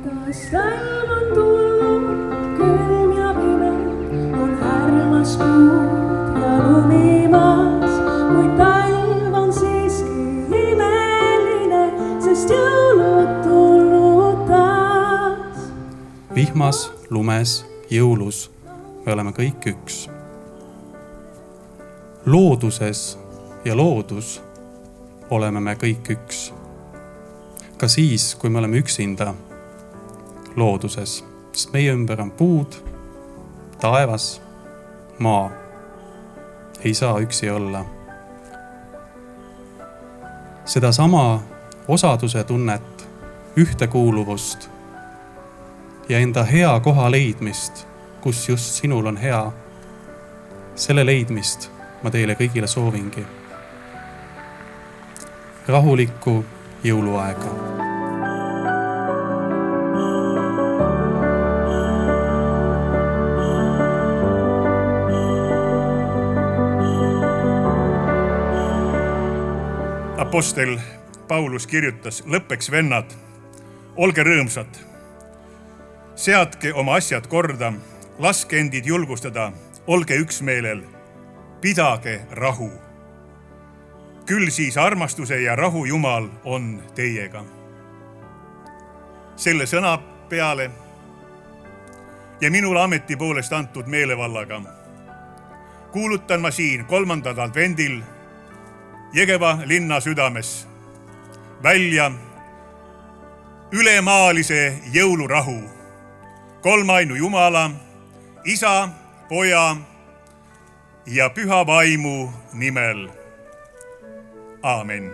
Taas talv on tulnud, külm ja pime, on härmas kuud ja lumimaas, kuid talv on siiski imeline, sest jõulud tulnud taas. Vihmas, lumes, jõulus me oleme kõik üks. Looduses ja loodus oleme me kõik üks. Ka siis, kui me oleme üksinda looduses, sest meie ümber on puud, taevas, maa. Ei saa üksi olla. Seda sama osaduse tunnet, ühtekuuluvust ja enda hea koha leidmist, kus just sinul on hea, selle leidmist ma teile kõigile soovingi. Rahulikku jõuluaega. Apostel Paulus kirjutas, lõppeks vennad, olge rõõmsad, seadke oma asjad korda, laske endid julgustada, olge üksmeelel, pidage rahu. Küll siis armastuse ja rahu Jumal on teiega. Selle sõna peale ja minule ameti poolest antud meelevallaga kuulutan ma siin 3. advendil Jõgeva linna südames välja ülemaalise jõulurahu kolmainu Jumala, Isa, Poja ja Püha Vaimu nimel. Aamen.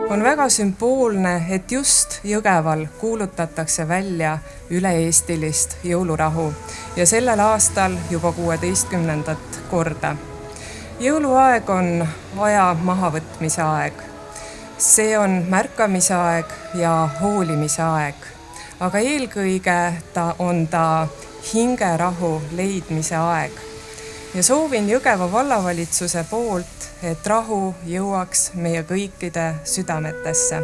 On väga sümboolne, et just Jõgeval kuulutatakse välja üle-eestilist jõulurahu ja sellel aastal juba 16. korda. Jõuluaeg on aja mahavõtmise aeg. See on märkamise aeg ja hoolimise aeg, aga eelkõige on ta hingerahu leidmise aeg. Ja soovin Jõgeva vallavalitsuse poolt, et rahu jõuaks meie kõikide südametesse.